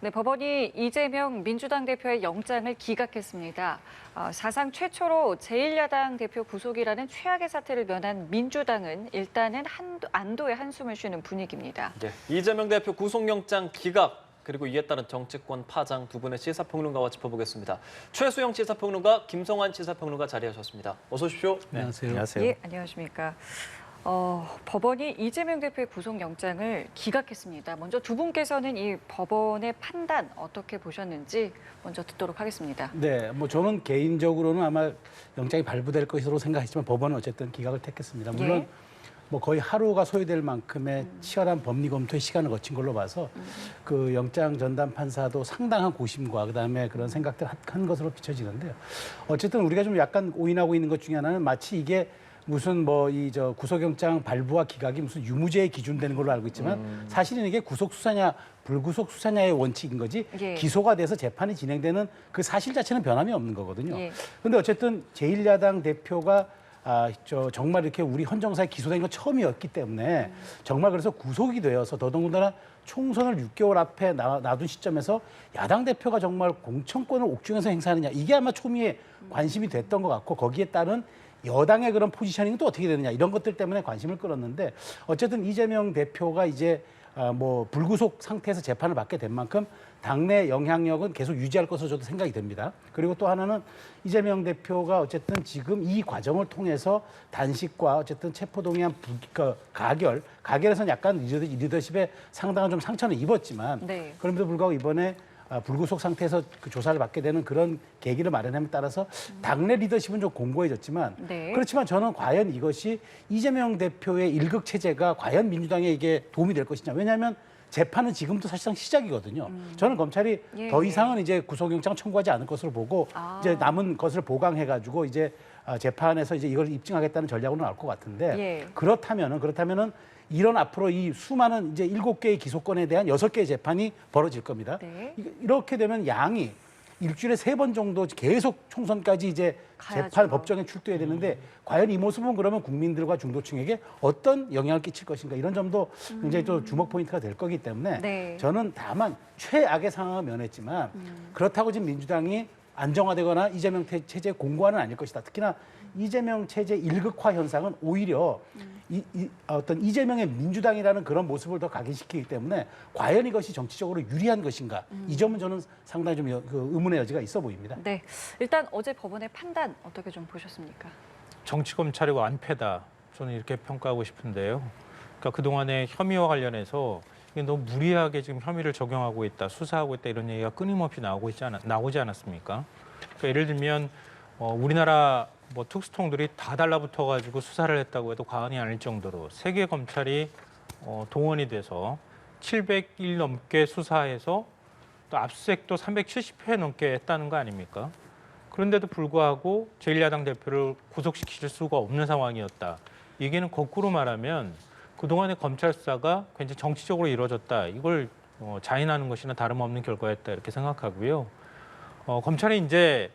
네, 법원이 이재명 민주당 대표의 영장을 기각했습니다. 사상 최초로 제1야당 대표 구속이라는 최악의 사태를 면한 민주당은 일단은 안도의 한숨을 쉬는 분위기입니다. 네, 이재명 대표 구속영장 기각, 그리고 이에 따른 정치권 파장 두 분의 시사평론가와 짚어보겠습니다. 최수영 시사평론가, 김성환 시사평론가 자리하셨습니다. 어서 오십시오. 네, 안녕하세요. 안녕하세요. 예, 안녕하십니까. 법원이 이재명 대표의 구속영장을 기각했습니다. 먼저 두 분께서는 이 법원의 판단 어떻게 보셨는지 먼저 듣도록 하겠습니다. 네, 뭐 저는 개인적으로는 아마 영장이 발부될 것으로 생각했지만 법원은 어쨌든 기각을 택했습니다. 물론 예. 뭐 거의 하루가 소요될 만큼의 치열한 법리 검토의 시간을 거친 걸로 봐서 그 영장 전담 판사도 상당한 고심과 그다음에 그런 생각들 한 것으로 비춰지는데요. 어쨌든 우리가 좀 약간 오인하고 있는 것 중에 하나는 마치 이게 무슨 뭐 이 구속영장 발부와 기각이 무슨 유무죄에 기준되는 걸로 알고 있지만 사실은 이게 구속 수사냐 불구속 수사냐의 원칙인 거지 예. 기소가 돼서 재판이 진행되는 그 사실 자체는 변함이 없는 거거든요. 예. 그런데 어쨌든 제1야당 대표가 정말 이렇게 우리 헌정사에 기소된 건 처음이었기 때문에 정말 그래서 구속이 되어서 더더군다나 총선을 6개월 앞에 놔둔 시점에서 야당 대표가 정말 공천권을 옥중에서 행사하느냐 이게 아마 초미의 관심이 됐던 것 같고 거기에 따른 여당의 그런 포지셔닝은 또 어떻게 되느냐 이런 것들 때문에 관심을 끌었는데 어쨌든 이재명 대표가 이제 뭐 불구속 상태에서 재판을 받게 된 만큼 당내 영향력은 계속 유지할 것으로 저도 생각이 됩니다. 그리고 또 하나는 이재명 대표가 어쨌든 지금 이 과정을 통해서 단식과 어쨌든 체포동의안 가결에서는 약간 리더십에 상당한 좀 상처는 입었지만 네. 그럼에도 불구하고 이번에 불구속 상태에서 그 조사를 받게 되는 그런 계기를 마련함에 따라서 당내 리더십은 좀 공고해졌지만 네. 그렇지만 저는 과연 이것이 이재명 대표의 일극 체제가 과연 민주당에 이게 도움이 될 것이냐. 왜냐하면 재판은 지금도 사실상 시작이거든요. 저는 검찰이 예, 더 이상은 이제 구속영장 청구하지 않을 것으로 보고 이제 남은 것을 보강해가지고 이제 재판에서 이제 이걸 입증하겠다는 전략으로 나올 것 같은데 예. 그렇다면은 이런 앞으로 이 수많은 이제 7개의 기소권에 대한 6개의 재판이 벌어질 겁니다. 네. 이렇게 되면 양이 일주일에 3번 정도 계속 총선까지 이제 가야죠. 재판 법정에 출두해야 되는데 과연 이 모습은 그러면 국민들과 중도층에게 어떤 영향을 끼칠 것인가 이런 점도 굉장히 또 주목 포인트가 될 거기 때문에 네. 저는 다만 최악의 상황을 면했지만 그렇다고 지금 민주당이 안정화되거나 이재명 체제의 공고화는 아닐 것이다. 특히나 이재명 체제 일극화 현상은 오히려 어떤 이재명의 민주당이라는 그런 모습을 더 각인시키기 때문에 과연 이것이 정치적으로 유리한 것인가 이 점은 저는 상당히 좀 의문의 여지가 있어 보입니다. 네, 일단 어제 법원의 판단 어떻게 좀 보셨습니까? 정치 검찰이 완패다. 저는 이렇게 평가하고 싶은데요. 그러니까 그동안의 혐의와 관련해서 이게 너무 무리하게 지금 혐의를 적용하고 있다, 수사하고 있다 이런 얘기가 끊임없이 나오지 않았습니까? 그러니까 예를 들면 우리나라 뭐 특수통들이 다 달라붙어가지고 수사를 했다고 해도 과언이 아닐 정도로 세계 검찰이 동원이 돼서 700일 넘게 수사해서 또 압수수색도 370회 넘게 했다는 거 아닙니까? 그런데도 불구하고 제1야당 대표를 구속시킬 수가 없는 상황이었다. 이게는 거꾸로 말하면 그동안의 검찰 수사가 굉장히 정치적으로 이루어졌다. 이걸 자인하는 것이나 다름없는 결과였다 이렇게 생각하고요. 검찰이 이제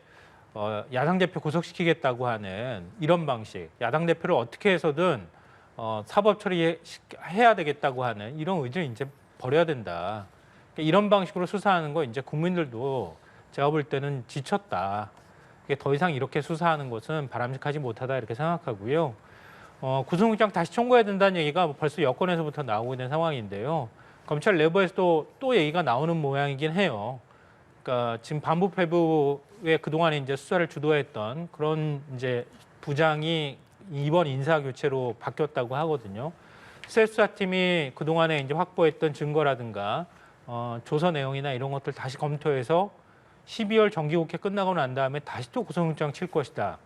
야당 대표 구속시키겠다고 하는 이런 방식, 야당 대표를 어떻게 해서든 사법 처리해야 되겠다고 하는 이런 의지를 이제 버려야 된다. 그러니까 이런 방식으로 수사하는 거 이제 국민들도 제가 볼 때는 지쳤다. 더 이상 이렇게 수사하는 것은 바람직하지 못하다 이렇게 생각하고요. 구속영장 다시 청구해야 된다는 얘기가 벌써 여권에서부터 나오고 있는 상황인데요. 검찰 내부에서도 또 얘기가 나오는 모양이긴 해요. 그러니까 지금 반부패부의 그동안에 이제 수사를 주도했던 그런 이제 부장이 이번 인사 교체로 바뀌었다고 하거든요. 수사팀이 그동안에 이제 확보했던 증거라든가 조서 내용이나 이런 것들 다시 검토해서 12월 정기국회 끝나고 난 다음에 다시 또 구속영장 칠 것이다.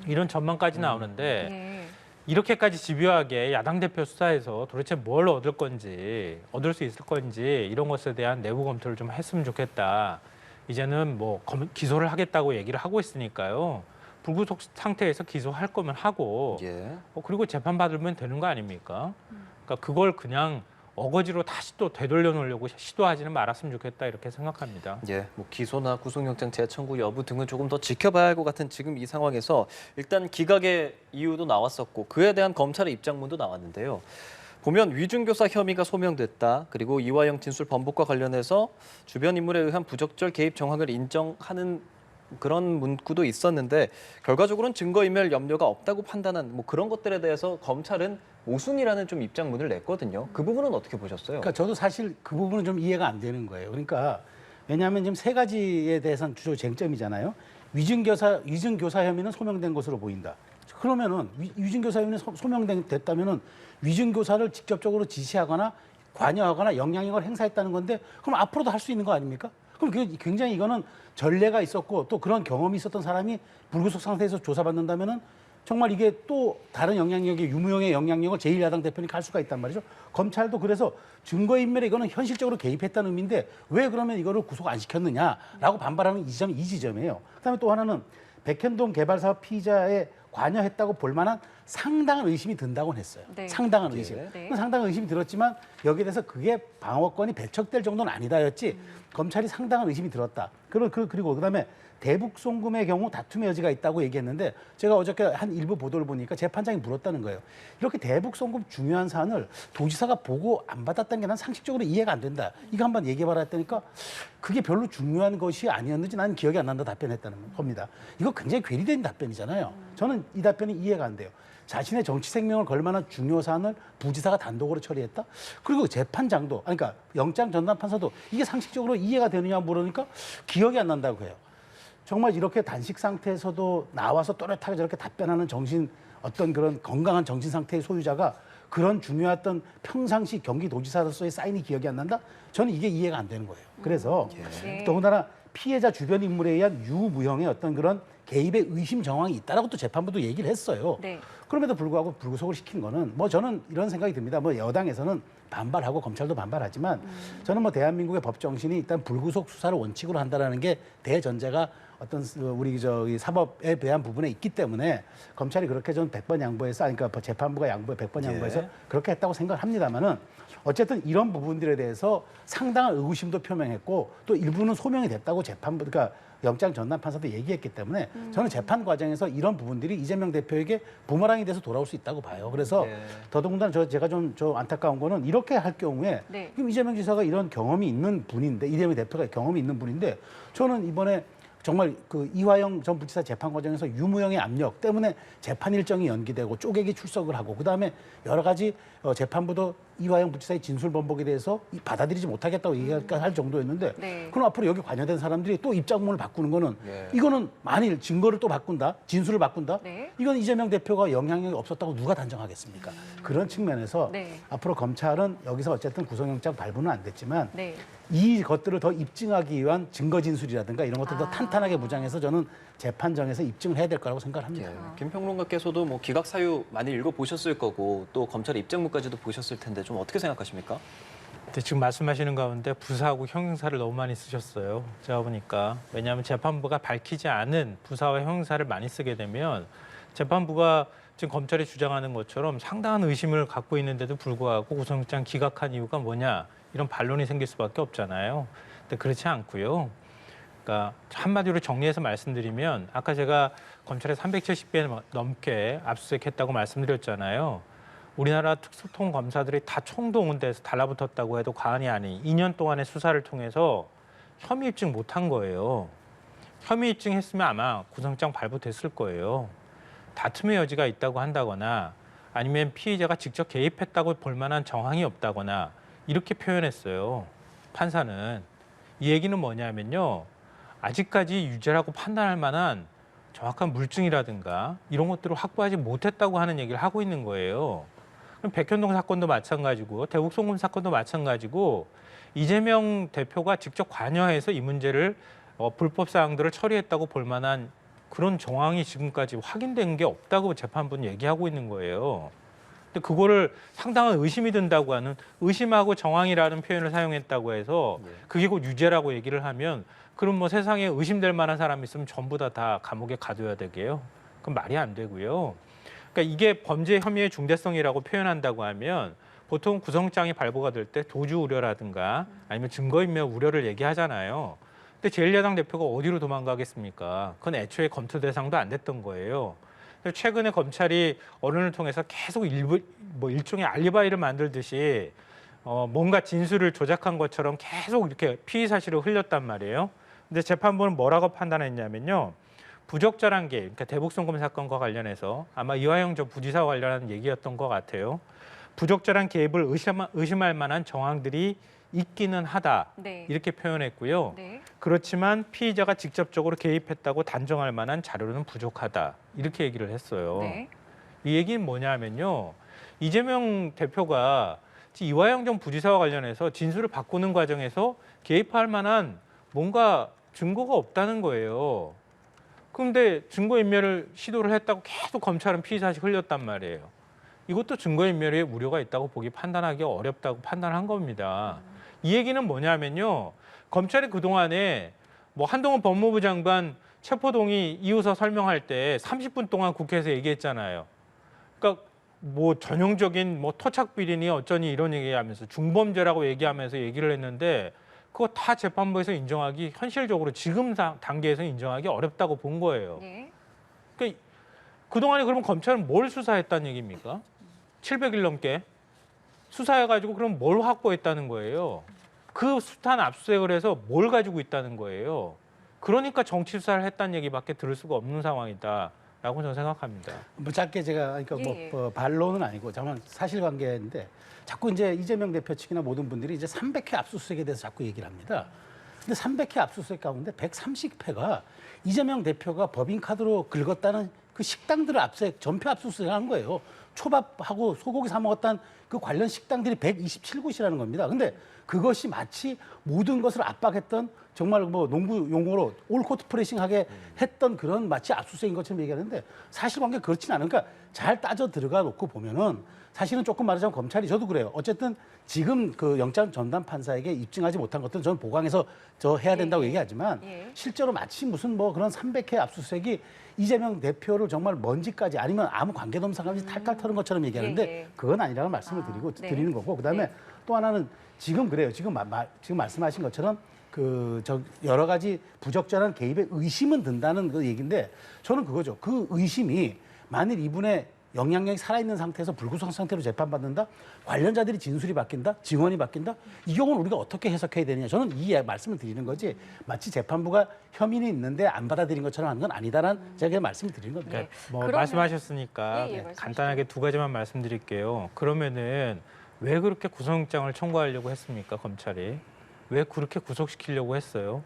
이런 전망까지 나오는데 네. 이렇게까지 집요하게 야당 대표 수사에서 도대체 뭘 얻을 수 있을 건지 이런 것에 대한 내부 검토를 좀 했으면 좋겠다. 이제는 뭐 기소를 하겠다고 얘기를 하고 있으니까요. 불구속 상태에서 기소할 거면 하고 그리고 재판 받으면 되는 거 아닙니까? 그러니까 그걸 그냥 어거지로 다시 또 되돌려 놓으려고 시도하지는 말았으면 좋겠다 이렇게 생각합니다. 예, 뭐 기소나 구속영장 재청구 여부 등은 조금 더 지켜봐야 할 것 같은 지금 이 상황에서 일단 기각의 이유도 나왔었고 그에 대한 검찰의 입장문도 나왔는데요. 보면 위중교사 혐의가 소명됐다. 그리고 이화영 진술 번복과 관련해서 주변 인물에 의한 부적절 개입 정황을 인정하는 그런 문구도 있었는데 결과적으로는 증거인멸 염려가 없다고 판단한 뭐 그런 것들에 대해서 검찰은 모순이라는 좀 입장문을 냈거든요. 그 부분은 어떻게 보셨어요? 그러니까 저도 사실 그 부분은 좀 이해가 안 되는 거예요. 그러니까 왜냐하면 지금 세 가지에 대해서는 주로 쟁점이잖아요. 위증교사 혐의는 소명된 것으로 보인다. 그러면은 위증교사 혐의는 소명됐다면은 위증교사를 직접적으로 지시하거나 관여하거나 영향력을 행사했다는 건데 그럼 앞으로도 할 수 있는 거 아닙니까? 그럼 굉장히 이거는 전례가 있었고 또 그런 경험이 있었던 사람이 불구속 상태에서 조사받는다면은 정말 이게 또 다른 영향력의 유무형의 영향력을 제1야당 대표는 갈 수가 있단 말이죠. 검찰도 그래서 증거인멸에 이거는 현실적으로 개입했다는 의미인데 왜 그러면 이거를 구속 안 시켰느냐라고 반발하는 이 지점이에요. 그다음에 또 하나는 백현동 개발사업 피의자에 관여했다고 볼 만한 상당한 의심이 든다고는 했어요. 네. 상당한 의심. 네. 상당한 의심이 들었지만 여기에 대해서 그게 방어권이 배척될 정도는 아니다였지 검찰이 상당한 의심이 들었다. 그리고 그다음에 대북 송금의 경우 다툼의 여지가 있다고 얘기했는데 제가 어저께 한 일부 보도를 보니까 재판장이 물었다는 거예요. 이렇게 대북 송금 중요한 사안을 도지사가 보고 안 받았다는 게 난 상식적으로 이해가 안 된다. 이거 한번 얘기해봐라 했다니까 그게 별로 중요한 것이 아니었는지 나는 기억이 안 난다 답변했다는 겁니다. 이거 굉장히 괴리된 답변이잖아요. 저는 이 답변이 이해가 안 돼요. 자신의 정치 생명을 걸 만한 중요 사안을 부지사가 단독으로 처리했다? 그리고 재판장도, 그러니까 영장 전담 판사도 이게 상식적으로 이해가 되느냐 물으니까 기억이 안 난다고 해요. 정말 이렇게 단식 상태에서도 나와서 또렷하게 저렇게 답변하는 어떤 그런 건강한 정신 상태의 소유자가 그런 중요했던 평상시 경기도지사로서의 사인이 기억이 안 난다? 저는 이게 이해가 안 되는 거예요. 그래서 네. 더군다나 피해자 주변 인물에 의한 유무형의 어떤 그런 개입의 의심 정황이 있다라고 또 재판부도 얘기를 했어요. 네. 그럼에도 불구하고 불구속을 시킨 거는 뭐 저는 이런 생각이 듭니다. 뭐 여당에서는 반발하고 검찰도 반발하지만 저는 뭐 대한민국의 법 정신이 일단 불구속 수사를 원칙으로 한다라는 게 대전제가 어떤 우리 이 사법에 대한 부분에 있기 때문에 검찰이 그렇게 좀 100번 양보해서 그러니까 재판부가 100번 양보해서 그렇게 했다고 생각을 합니다만은 어쨌든 이런 부분들에 대해서 상당한 의구심도 표명했고 또 일부는 소명이 됐다고 그러니까 영장 전담 판사도 얘기했기 때문에 저는 재판 과정에서 이런 부분들이 이재명 대표에게 부메랑이 돼서 돌아올 수 있다고 봐요. 그래서 더더군다나 제가 좀 안타까운 거는 이렇게 할 경우에 네. 지금 이재명 지사가 이런 경험이 있는 분인데 이재명 대표가 경험이 있는 분인데 저는 이번에 정말 그 이화영 전 부지사 재판 과정에서 유무형의 압력 때문에 재판 일정이 연기되고 쪼개기 출석을 하고 그다음에 여러 가지 재판부도 이화영 부지사의 진술 번복에 대해서 받아들이지 못하겠다고 얘기할 정도였는데 네. 그럼 앞으로 여기 관여된 사람들이 또 입장문을 바꾸는 거는 이거는 만일 증거를 또 바꾼다, 진술을 바꾼다, 네. 이건 이재명 대표가 영향력이 없었다고 누가 단정하겠습니까? 그런 측면에서 네. 앞으로 검찰은 여기서 어쨌든 구속영장 발부는 안 됐지만 네. 이 것들을 더 입증하기 위한 증거 진술이라든가 이런 것들을 더 아. 탄탄하게 무장해서 저는 재판정에서 입증을 해야 될 거라고 생각합니다. 김 평론가께서도 뭐 기각 사유 많이 읽어보셨을 거고 또 검찰의 입장문까지도 보셨을 텐데 좀 어떻게 생각하십니까? 근데 지금 말씀하시는 가운데 부사하고 형용사를 너무 많이 쓰셨어요. 제가 보니까 왜냐하면 재판부가 밝히지 않은 부사와 형용사를 많이 쓰게 되면 재판부가 지금 검찰이 주장하는 것처럼 상당한 의심을 갖고 있는데도 불구하고 구속영장 기각한 이유가 뭐냐 이런 반론이 생길 수밖에 없잖아요. 근데 그렇지 않고요. 그러니까 한마디로 정리해서 말씀드리면 아까 제가 검찰에 370개 넘게 압수수색했다고 말씀드렸잖아요. 우리나라 특수통 검사들이 다 총동원돼서 달라붙었다고 해도 과언이 아닌 2년 동안의 수사를 통해서 혐의 입증 못한 거예요. 혐의 입증했으면 아마 구속영장 발부됐을 거예요. 다툼의 여지가 있다고 한다거나 아니면 피의자가 직접 개입했다고 볼 만한 정황이 없다거나 이렇게 표현했어요. 판사는. 이 얘기는 뭐냐면요. 아직까지 유죄라고 판단할 만한 정확한 물증이라든가 이런 것들을 확보하지 못했다고 하는 얘기를 하고 있는 거예요. 그럼 백현동 사건도 마찬가지고 대북 송금 사건도 마찬가지고 이재명 대표가 직접 관여해서 이 문제를 불법 사항들을 처리했다고 볼 만한 그런 정황이 지금까지 확인된 게 없다고 재판부는 얘기하고 있는 거예요. 근데 그거를 상당한 의심이 든다고 하는 의심하고 정황이라는 표현을 사용했다고 해서 그게 곧 유죄라고 얘기를 하면 그럼 뭐 세상에 의심될 만한 사람이 있으면 전부 다 감옥에 가둬야 되게요. 그건 말이 안 되고요. 그러니까 이게 범죄 혐의의 중대성이라고 표현한다고 하면 보통 구속영장이 발부가 될 때 도주 우려라든가 아니면 증거인멸 우려를 얘기하잖아요. 근데 제1야당 대표가 어디로 도망가겠습니까? 그건 애초에 검토 대상도 안 됐던 거예요. 그래서 최근에 검찰이 언론을 통해서 계속 일종의 알리바이를 만들듯이 뭔가 진술을 조작한 것처럼 계속 이렇게 피의 사실을 흘렸단 말이에요. 근데 재판부는 뭐라고 판단했냐면요. 부적절한 개입, 그러니까 대북송금 사건과 관련해서 아마 이화영 전 부지사와 관련한 얘기였던 것 같아요. 부적절한 개입을 의심할 만한 정황들이 있기는 하다. 네. 이렇게 표현했고요. 네. 그렇지만 피의자가 직접적으로 개입했다고 단정할 만한 자료는 부족하다. 이렇게 얘기를 했어요. 네. 이 얘기는 뭐냐면요. 이재명 대표가 이화영 전 부지사와 관련해서 진술을 바꾸는 과정에서 개입할 만한 뭔가 증거가 없다는 거예요. 그런데 증거인멸을 시도를 했다고 계속 검찰은 피의 사실 흘렸단 말이에요. 이것도 증거인멸에 우려가 있다고 판단하기 어렵다고 판단한 겁니다. 이 얘기는 뭐냐면요. 검찰이 그동안에 뭐 한동훈 법무부 장관 체포동의 이유서 설명할 때 30분 동안 국회에서 얘기했잖아요. 그러니까 뭐 전형적인 뭐 토착 비리니 어쩌니 이런 얘기하면서 중범죄라고 얘기하면서 얘기를 했는데 그거 다 재판부에서 인정하기 현실적으로 지금 단계에서 인정하기 어렵다고 본 거예요. 네. 그러니까 그동안에 그러면 검찰은 뭘 수사했다는 얘기입니까? 700일 넘게 수사해가지고 그럼 뭘 확보했다는 거예요? 그 숱한 압수수색을 해서 뭘 가지고 있다는 거예요? 그러니까 정치 수사를 했다는 얘기밖에 들을 수가 없는 상황이다라고 저는 생각합니다. 뭐 짧게 제가 그러니까 예. 뭐 반론은 아니고 정말 사실관계인데 자꾸 이제 이재명 대표 측이나 모든 분들이 이제 300회 압수수색에 대해서 자꾸 얘기를 합니다. 근데 300회 압수수색 가운데 130회가 이재명 대표가 법인카드로 긁었다는 그 식당들을 전표 압수수색한 거예요. 초밥하고 소고기 사 먹었다는 그 관련 식당들이 127곳이라는 겁니다. 근데 그것이 마치 모든 것을 압박했던 정말 뭐 농구 용어로 올코트 프레싱하게 했던 그런 마치 압수수색인 것처럼 얘기하는데 사실관계 그렇진 않으니까 그러니까 잘 따져 들어가 놓고 보면은 사실은 조금 말하자면 검찰이 저도 그래요. 어쨌든 지금 그 영장 전담 판사에게 입증하지 못한 것들은 저는 보강해서 해야 된다고 예. 얘기하지만 예. 실제로 실제로 마치 무슨 뭐 그런 300회 압수수색이 이재명 대표를 정말 먼지까지 아니면 아무 관계도 없는 상황이 탈탈 털은 것처럼 얘기하는데 예, 예. 그건 아니라는 말씀을 네. 드리는 거고 그다음에 네. 또 하나는 지금 그래요. 지금 말씀하신 것처럼 여러 가지 부적절한 개입에 의심은 든다는 그 얘기인데 저는 그거죠. 그 의심이 만일 이분의 영향력이 살아있는 상태에서 불구속 상태로 재판받는다? 관련자들이 진술이 바뀐다? 증언이 바뀐다? 이 경우는 우리가 어떻게 해석해야 되느냐? 저는 이 말씀을 드리는 거지 마치 재판부가 혐의는 있는데 안 받아들인 것처럼 하는 건 아니다라는 제가 그냥 말씀을 드리는 겁니다. 네. 그러니까 뭐 그러면- 말씀하셨으니까 예, 말씀하시죠. 간단하게 두 가지만 말씀드릴게요. 그러면은 왜 그렇게 구속영장을 청구하려고 했습니까, 검찰이? 왜 그렇게 구속시키려고 했어요?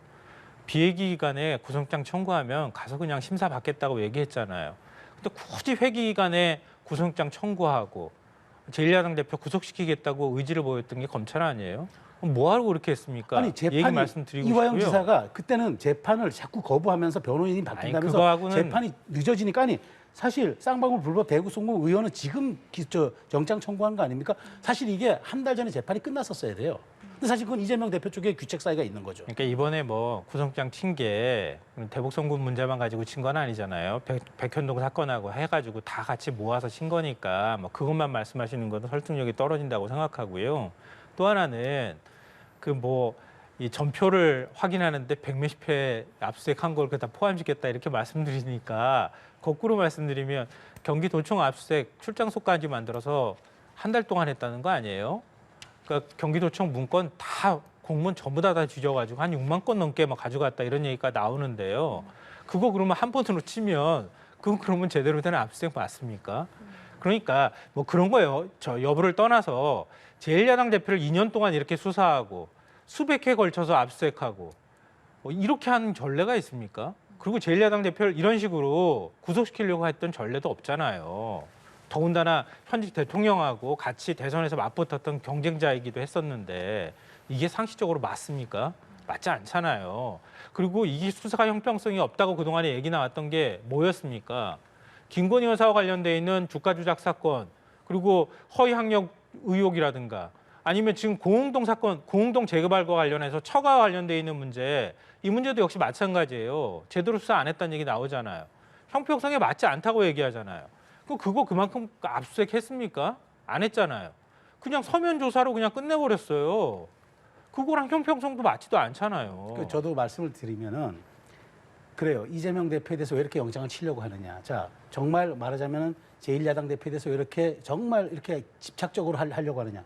비회기 기간에 구속영장 청구하면 가서 그냥 심사 받겠다고 얘기했잖아요. 근데 굳이 회기 기간에 구속영장 청구하고 제1야당 대표 구속시키겠다고 의지를 보였던 게 검찰 아니에요? 그럼 뭐하러 그렇게 했습니까? 아니 얘기 재판이 말씀드리고 이화영 싶고요. 지사가 그때는 재판을 자꾸 거부하면서 변호인이 바뀐다면서 그거하고는- 재판이 늦어지니까 아니 사실 쌍방울 불법 대구 송금 의원은 지금 영장 청구한 거 아닙니까? 사실 이게 한 달 전에 재판이 끝났었어야 돼요. 근데 사실 그건 이재명 대표 쪽에 규책 사유가 있는 거죠. 그러니까 이번에 뭐 구속장 친 게 대북 송금 문제만 가지고 친 건 아니잖아요. 백현동 사건하고 해가지고 다 같이 모아서 친 거니까 뭐 그것만 말씀하시는 것은 설득력이 떨어진다고 생각하고요. 또 하나는 이 전표를 확인하는데 100몇십 회 압수수색한 걸 다 포함시켰다 이렇게 말씀드리니까 거꾸로 말씀드리면 경기도청 압수수색 출장소까지 만들어서 한 달 동안 했다는 거 아니에요? 그러니까 경기도청 문건 다 공문 전부 다 뒤져가지고 한 6만 건 넘게 막 가져갔다 이런 얘기가 나오는데요. 그거 그러면 한 번으로 치면 그건 그러면 제대로 된 압수수색 맞습니까? 그러니까 뭐 그런 거예요. 저 여부를 떠나서 제1야당 대표를 2년 동안 이렇게 수사하고 수백 회 걸쳐서 압수수색하고 이렇게 하는 전례가 있습니까? 그리고 제1야당 대표를 이런 식으로 구속시키려고 했던 전례도 없잖아요. 더군다나 현직 대통령하고 같이 대선에서 맞붙었던 경쟁자이기도 했었는데 이게 상식적으로 맞습니까? 맞지 않잖아요. 그리고 이게 수사 형평성이 없다고 그동안에 얘기 나왔던 게 뭐였습니까? 김건희 여사와 관련돼 있는 주가 조작 사건 그리고 허위 학력 의혹이라든가 아니면 지금 공흥동 사건, 공흥동 재개발과 관련해서 처가 관련돼 있는 문제 이 문제도 역시 마찬가지예요. 제대로 수사 안 했다는 얘기 나오잖아요. 형평성에 맞지 않다고 얘기하잖아요. 그거 그만큼 압수수색했습니까? 안 했잖아요. 그냥 서면 조사로 그냥 끝내버렸어요. 그거랑 형평성도 맞지도 않잖아요. 저도 말씀을 드리면은 그래요. 이재명 대표에 대해서 왜 이렇게 영장을 치려고 하느냐. 자, 정말 말하자면은 제1야당 대표에 대해서 왜 이렇게 정말 이렇게 집착적으로 하려고 하느냐.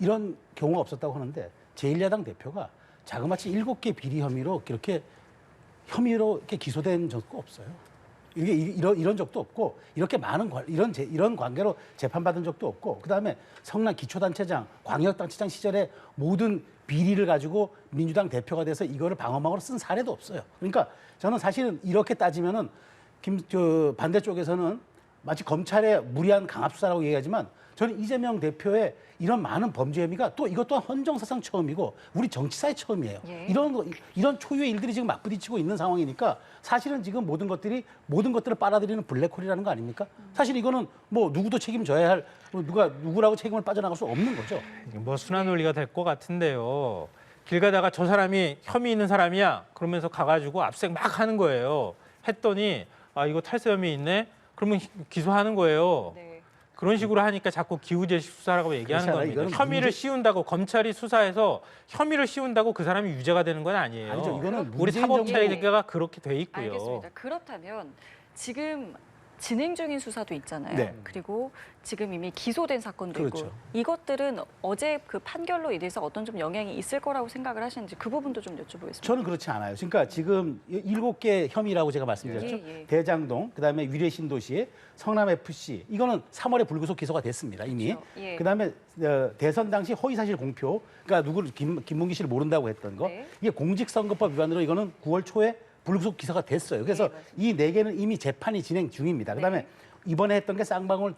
이런 경우가 없었다고 하는데 제1야당 대표가 자그마치 7개 비리 혐의로 이렇게 기소된 적도 없어요. 이게 이런 적도 없고 이렇게 많은 이런 관계로 재판받은 적도 없고 그다음에 성남 기초단체장, 광역단체장 시절에 모든 비리를 가지고 민주당 대표가 돼서 이거를 방어막으로 쓴 사례도 없어요. 그러니까 저는 사실은 이렇게 따지면은 반대쪽에서는 마치 검찰의 무리한 강압 수사라고 얘기하지만 저는 이재명 대표의 이런 많은 범죄 혐의가 또 이것 또한 헌정사상 처음이고 우리 정치사의 처음이에요. 예. 이런 초유의 일들이 지금 맞부딪히고 있는 상황이니까 사실은 지금 모든 것들을 빨아들이는 블랙홀이라는 거 아닙니까? 사실 이거는 뭐 누구도 책임져야 할 누구라고 책임을 빠져나갈 수 없는 거죠. 뭐 순환 논리가 될 것 같은데요. 길 가다가 저 사람이 혐의 있는 사람이야. 그러면서 가가지고 압색 막 하는 거예요. 했더니 아 이거 탈세 혐의 있네. 그러면 기소하는 거예요. 네. 그런 식으로 하니까 자꾸 기우제식 수사라고 얘기하는 그렇지 않아요. 겁니다. 이거는 혐의를 씌운다고 검찰이 수사해서 혐의를 씌운다고 그 사람이 유죄가 되는 건 아니에요. 아니죠. 이거는 우리 문재인 사법체계가 그렇게 돼 있고요. 알겠습니다. 그렇다면 지금 진행 중인 수사도 있잖아요. 네. 그리고 지금 이미 기소된 사건도 그렇죠. 있고 이것들은 어제 그 판결로 인해서 어떤 좀 영향이 있을 거라고 생각을 하시는지 그 부분도 좀 여쭤보겠습니다. 저는 그렇지 않아요. 그러니까 지금 7개 혐의라고 제가 말씀드렸죠. 예. 대장동, 그다음에 위례신도시, 성남FC 이거는 3월에 불구속 기소가 됐습니다. 이미. 그렇죠. 예. 그다음에 대선 당시 허위사실 공표, 그러니까 김문기 씨를 모른다고 했던 거. 네. 이게 공직선거법 위반으로 이거는 9월 초에 불구속 기소가 됐어요. 그래서 네, 맞습니다. 이 4개는 이미 재판이 진행 중입니다. 그다음에 네. 이번에 했던 게 쌍방울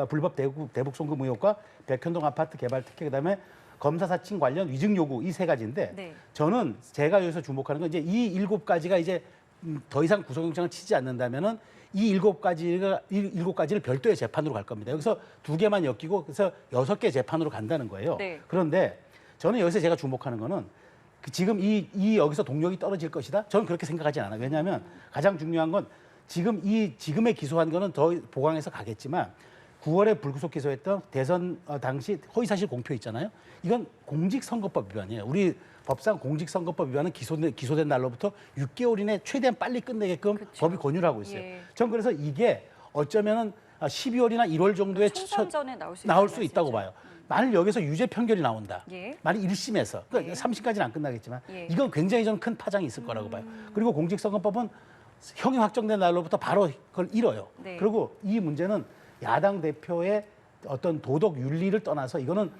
불법 대북 송금 의혹과 백현동 아파트 개발 특혜 그다음에 검사 사칭 관련 위증 요구 이 3가지인데 네. 저는 제가 여기서 주목하는 건 이제 이 7가지가 이제 더 이상 구속영장을 치지 않는다면은 이 7가지를 별도의 재판으로 갈 겁니다. 여기서 2개만 엮이고 그래서 6개 재판으로 간다는 거예요. 네. 그런데 저는 여기서 제가 주목하는 거는 지금 여기서 동력이 떨어질 것이다. 저는 그렇게 생각하지 않아요. 왜냐하면 가장 중요한 건 지금의 기소한 거는 더 보강해서 가겠지만 9월에 불구속 기소했던 대선 당시 허위사실 공표 있잖아요. 이건 공직선거법 위반이에요. 우리 법상 공직선거법 위반은 기소된 날로부터 6개월 이내 최대한 빨리 끝내게끔 그쵸. 법이 권유를 하고 있어요. 예. 전 그래서 이게 어쩌면은 12월이나 1월 정도에 총선 전에 나올 수 말씀이죠. 있다고 봐요. 만일 여기서 유죄 판결이 나온다. 예. 만일 1심에서 그러니까 예. 3심까지는 안 끝나겠지만 예. 이건 굉장히 저는 큰 파장이 있을 거라고 봐요. 그리고 공직선거법은 형이 확정된 날로부터 바로 그걸 잃어요. 네. 그리고 이 문제는 야당 대표의 어떤 도덕 윤리를 떠나서 이거는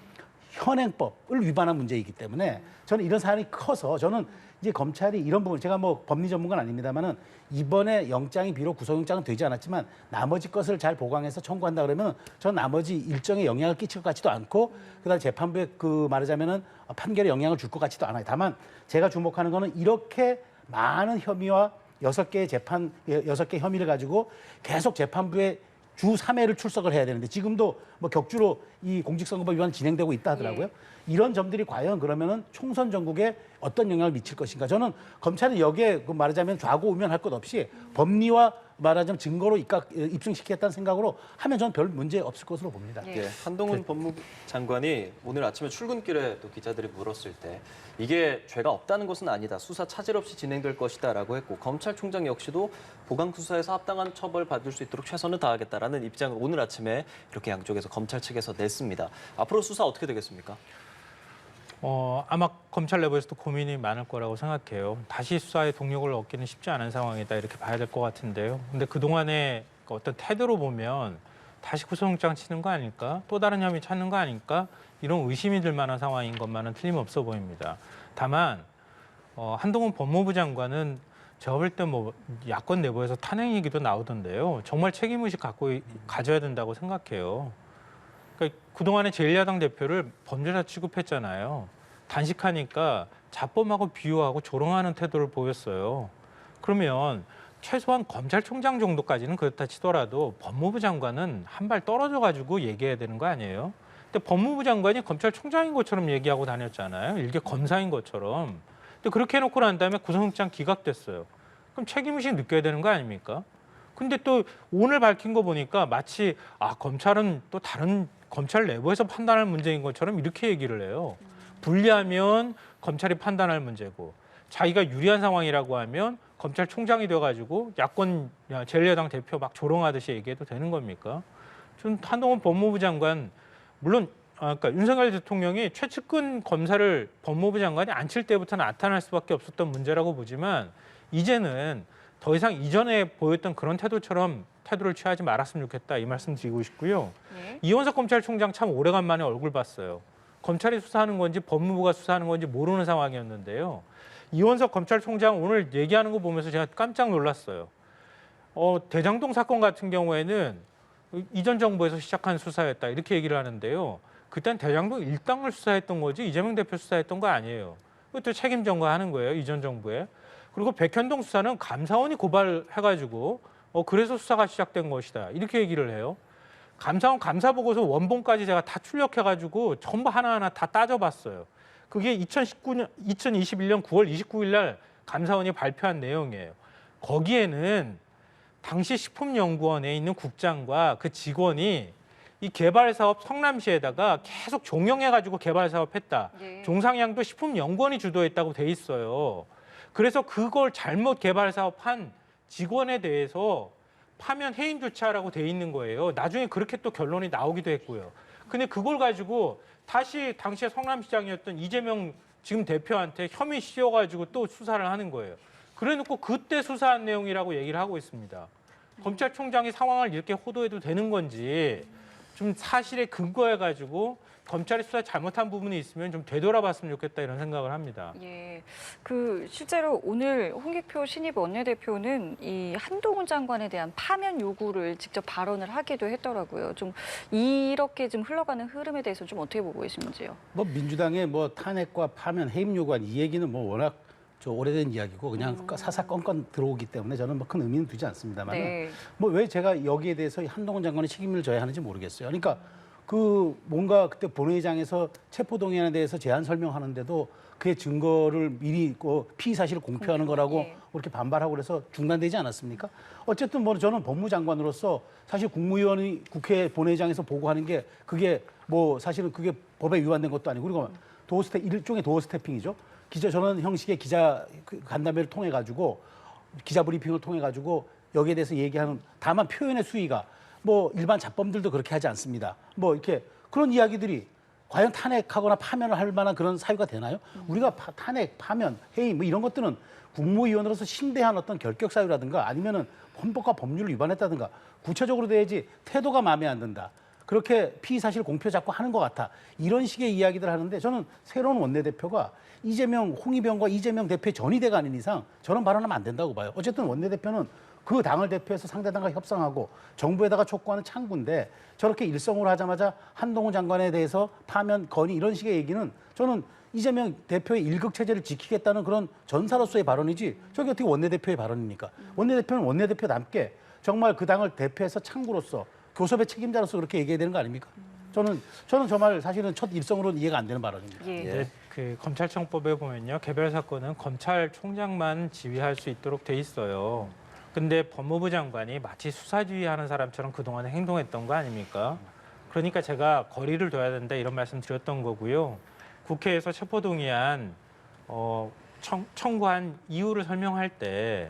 현행법을 위반한 문제이기 때문에 저는 이런 사안이 커서 저는 이제 검찰이 이런 부분 제가 뭐 법리 전문가는 아닙니다만은 이번에 영장이 비록 구속영장은 되지 않았지만 나머지 것을 잘 보강해서 청구한다 그러면 전 나머지 일정에 영향을 끼칠 것 같지도 않고 그다음에 재판부에 말하자면은 판결에 영향을 줄 것 같지도 않아요. 다만 제가 주목하는 거는 이렇게 많은 혐의와 6개 혐의를 가지고 계속 재판부에 주 3회를 출석을 해야 되는데 지금도 뭐 격주로 이 공직선거법 위반 진행되고 있다 하더라고요. 예. 이런 점들이 과연 그러면은 총선 전국에 어떤 영향을 미칠 것인가. 저는 검찰이 여기에 말하자면 좌고우면할 것 없이 법리와 말하자면 증거로 입증시키겠다는 생각으로 하면 저는 별 문제 없을 것으로 봅니다. 예. 예, 한동훈 법무부 장관이 오늘 아침에 출근길에 또 기자들이 물었을 때 이게 죄가 없다는 것은 아니다. 수사 차질 없이 진행될 것이다라고 했고 검찰총장 역시도 보강 수사에서 합당한 처벌 받을 수 있도록 최선을 다하겠다라는 입장을 오늘 아침에 이렇게 양쪽에서 검찰 측에서 냈습니다. 앞으로 수사 어떻게 되겠습니까? 아마 검찰 내부에서도 고민이 많을 거라고 생각해요. 다시 수사의 동력을 얻기는 쉽지 않은 상황이다 이렇게 봐야 될 것 같은데요. 근데 그동안의 어떤 태도로 보면 다시 구속영장 치는 거 아닐까? 또 다른 혐의 찾는 거 아닐까? 이런 의심이 들 만한 상황인 것만은 틀림없어 보입니다. 다만 한동훈 법무부 장관은 제가 볼 때 뭐 야권 내부에서 탄핵 얘기도 나오던데요. 정말 책임의식 가져야 된다고 생각해요. 그러니까 그동안에 제1야당 대표를 범죄자 취급했잖아요. 단식하니까 자범하고 비유하고 조롱하는 태도를 보였어요. 그러면 최소한 검찰총장 정도까지는 그렇다 치더라도 법무부 장관은 한 발 떨어져 가지고 얘기해야 되는 거 아니에요? 근데 법무부 장관이 검찰총장인 것처럼 얘기하고 다녔잖아요. 일개 검사인 것처럼. 근데 그렇게 해놓고 난 다음에 구속영장 기각됐어요. 그럼 책임의식 느껴야 되는 거 아닙니까? 근데 또 오늘 밝힌 거 보니까 마치 검찰은 또 다른 검찰 내부에서 판단할 문제인 것처럼 이렇게 얘기를 해요. 불리하면 검찰이 판단할 문제고 자기가 유리한 상황이라고 하면 검찰총장이 돼가지고 야권 제1야당 대표 막 조롱하듯이 얘기해도 되는 겁니까? 전 한동훈 법무부 장관 물론 그러니까 윤석열 대통령이 최측근 검사를 법무부 장관이 앉힐 때부터 나타날 수밖에 없었던 문제라고 보지만 이제는 더 이상 이전에 보였던 그런 태도를 취하지 말았으면 좋겠다 이 말씀 드리고 싶고요. 네. 이원석 검찰총장 참 오래간만에 얼굴 봤어요. 검찰이 수사하는 건지 법무부가 수사하는 건지 모르는 상황이었는데요. 이원석 검찰총장 오늘 얘기하는 거 보면서 제가 깜짝 놀랐어요. 대장동 사건 같은 경우에는 이전 정부에서 시작한 수사였다 이렇게 얘기를 하는데요. 그땐 대장동 일당을 수사했던 거지 이재명 대표 수사했던 거 아니에요. 그것도 책임 전가하는 거예요. 이전 정부에. 그리고 백현동 수사는 감사원이 고발해가지고 그래서 수사가 시작된 것이다. 이렇게 얘기를 해요. 감사원 감사보고서 원본까지 제가 다 출력해가지고 전부 하나하나 다 따져봤어요. 그게 2021년 9월 29일 날 감사원이 발표한 내용이에요. 거기에는 당시 식품연구원에 있는 국장과 그 직원이 이 개발사업 성남시에다가 계속 종용해가지고 개발사업했다. 네. 종상향도 식품연구원이 주도했다고 돼 있어요. 그래서 그걸 잘못 개발사업한 직원에 대해서 파면 해임 조치하라고 돼 있는 거예요. 나중에 그렇게 또 결론이 나오기도 했고요. 근데 그걸 가지고 다시 당시에 성남시장이었던 이재명 지금 대표한테 혐의 씌워가지고 또 수사를 하는 거예요. 그래놓고 그때 수사한 내용이라고 얘기를 하고 있습니다. 검찰총장이 상황을 이렇게 호도해도 되는 건지 좀 사실에 근거해가지고 검찰이 수사 잘못한 부분이 있으면 좀 되돌아봤으면 좋겠다 이런 생각을 합니다. 예, 실제로 오늘 홍익표 신입 원내대표는 이 한동훈 장관에 대한 파면 요구를 직접 발언을 하기도 했더라고요. 좀 이렇게 좀 흘러가는 흐름에 대해서 좀 어떻게 보고 계시는지요? 뭐 민주당의 뭐 탄핵과 파면 해임 요구한 이 얘기는 뭐 워낙 오래된 이야기고 그냥 사사건건 들어오기 때문에 저는 뭐 큰 의미는 두지 않습니다만 네. 뭐 왜 제가 여기에 대해서 한동훈 장관이 책임을 져야 하는지 모르겠어요. 그러니까 뭔가 그때 본회의장에서 체포동의안에 대해서 제안 설명하는데도 그의 증거를 미리 피의 사실을 공표하는 거라고 예. 그렇게 반발하고 그래서 중단되지 않았습니까? 어쨌든 뭐 저는 법무장관으로서 사실 국무위원이 국회 본회의장에서 보고하는 게 그게 뭐 사실은 그게 법에 위반된 것도 아니고 그리고 일종의 도어 스태핑이죠. 저는 형식의 기자 간담회를 통해 가지고 기자 브리핑을 통해 가지고 여기에 대해서 얘기하는 다만 표현의 수위가 뭐 일반 잡범들도 그렇게 하지 않습니다. 뭐 이렇게 그런 이야기들이 과연 탄핵하거나 파면을 할 만한 그런 사유가 되나요? 우리가 탄핵, 파면, 해임 뭐 이런 것들은 국무위원으로서 심대한 어떤 결격 사유라든가 아니면은 헌법과 법률을 위반했다든가 구체적으로 돼야지 태도가 마음에 안 든다. 그렇게 피의 사실 공표 자꾸 하는 것 같아. 이런 식의 이야기들 하는데 저는 새로운 원내대표가 홍의병과 이재명 대표의 전위대가 아닌 이상 저런 발언하면 안 된다고 봐요. 어쨌든 원내대표는 그 당을 대표해서 상대당과 협상하고 정부에다가 촉구하는 창구인데 저렇게 일성으로 하자마자 한동훈 장관에 대해서 파면, 건의 이런 식의 얘기는 저는 이재명 대표의 일극체제를 지키겠다는 그런 전사로서의 발언이지 저게 어떻게 원내대표의 발언입니까? 원내대표는 원내대표답게 정말 그 당을 대표해서 창구로서 교섭의 책임자로서 그렇게 얘기해야 되는 거 아닙니까? 저는 정말 사실은 첫 일성으로는 이해가 안 되는 발언입니다. 예. 예. 그 검찰청법에 보면요. 개별 사건은 검찰총장만 지휘할 수 있도록 돼 있어요. 근데 법무부 장관이 마치 수사지휘하는 사람처럼 그동안에 행동했던 거 아닙니까? 그러니까 제가 거리를 둬야 된다 이런 말씀 드렸던 거고요. 국회에서 체포동의안 청구한 이유를 설명할 때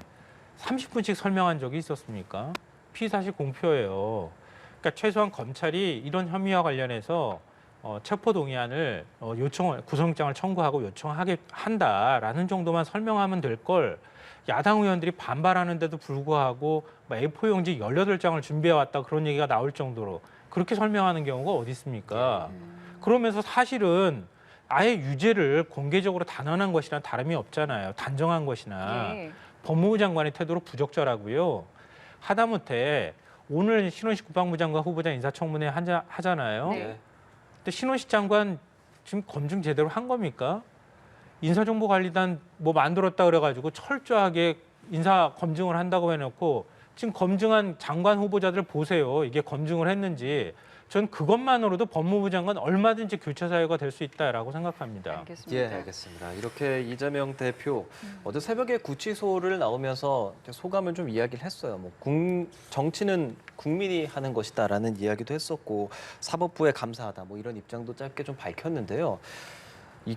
30분씩 설명한 적이 있었습니까? 피의사실 공표예요. 그러니까 최소한 검찰이 이런 혐의와 관련해서 체포동의안을 구속영장을 청구하고 요청하게 한다라는 정도만 설명하면 될 걸 야당 의원들이 반발하는데도 불구하고 A4용지 18장을 준비해왔다 그런 얘기가 나올 정도로 그렇게 설명하는 경우가 어디 있습니까? 그러면서 사실은 아예 유죄를 공개적으로 단언한 것이나 다름이 없잖아요. 단정한 것이나. 예. 법무부 장관의 태도로 부적절하고요. 하다못해 오늘 신원식 국방부 장관 후보자 인사청문회 하잖아요. 네. 근데 신원식 장관 지금 검증 제대로 한 겁니까? 인사정보관리단 뭐 만들었다 그래가지고 철저하게 인사 검증을 한다고 해놓고 지금 검증한 장관 후보자들 보세요. 이게 검증을 했는지. 전 그것만으로도 법무부 장관 얼마든지 교체 사유가 될 수 있다라고 생각합니다. 알겠습니다. 예, 알겠습니다. 이렇게 이재명 대표 어제 새벽에 구치소를 나오면서 소감을 좀 이야기를 했어요. 뭐 정치는 국민이 하는 것이다라는 이야기도 했었고 사법부에 감사하다 뭐 이런 입장도 짧게 좀 밝혔는데요.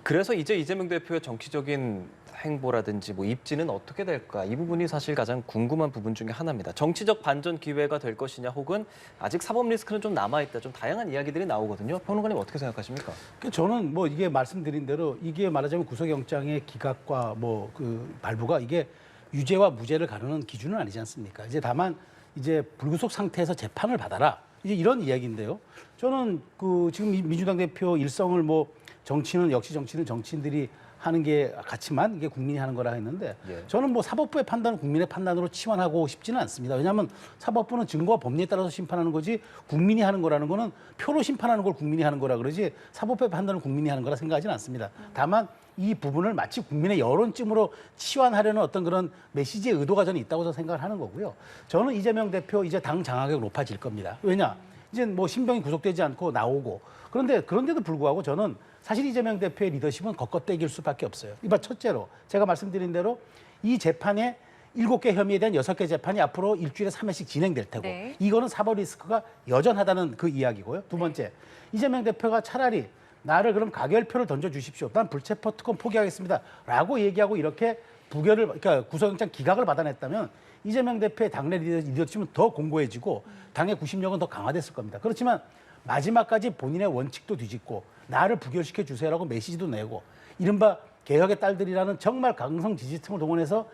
그래서 이제 이재명 대표의 정치적인 행보라든지 뭐 입지는 어떻게 될까? 이 부분이 사실 가장 궁금한 부분 중에 하나입니다. 정치적 반전 기회가 될 것이냐 혹은 아직 사법 리스크는 좀 남아있다. 좀 다양한 이야기들이 나오거든요. 평론가님 어떻게 생각하십니까? 저는 뭐 이게 말씀드린 대로 이게 말하자면 구속영장의 기각과 뭐 그 발부가 이게 유죄와 무죄를 가르는 기준은 아니지 않습니까? 이제 다만 이제 불구속 상태에서 재판을 받아라. 이제 이런 이야기인데요. 저는 그 지금 민주당 대표 일성을 뭐 정치는 역시 정치는 정치인들이 하는 게 같지만 이게 국민이 하는 거라 했는데 예. 저는 뭐 사법부의 판단은 국민의 판단으로 치환하고 싶지는 않습니다. 왜냐하면 사법부는 증거와 법리에 따라서 심판하는 거지 국민이 하는 거라는 거는 표로 심판하는 걸 국민이 하는 거라 그러지 사법부의 판단은 국민이 하는 거라 생각하지는 않습니다. 다만 이 부분을 마치 국민의 여론쯤으로 치환하려는 어떤 그런 메시지의 의도가 저는 있다고 저는 생각을 하는 거고요. 저는 이재명 대표 이제 당 장악력 높아질 겁니다. 왜냐? 이제 뭐 신병이 구속되지 않고 나오고 그런데도 불구하고 저는 사실 이재명 대표의 리더십은 겉겉대기일 수밖에 없어요. 이번 첫째로 제가 말씀드린 대로 이 재판에 7개 혐의에 대한 6개 재판이 앞으로 일주일에 3회씩 진행될 테고 네. 이거는 사법 리스크가 여전하다는 그 이야기고요. 두 번째, 이재명 대표가 차라리 나를 그럼 가결표를 던져주십시오. 난 불체포 특권 포기하겠습니다. 라고 얘기하고 이렇게 그러니까 구속영장 기각을 받아냈다면 이재명 대표의 당내 리더십은 더 공고해지고 당의 구심력은 더 강화됐을 겁니다. 그렇지만 마지막까지 본인의 원칙도 뒤집고 나를 부결시켜 주세요라고 메시지도 내고 이른바 개혁의 딸들이라는 정말 강성 지지층을 동원해서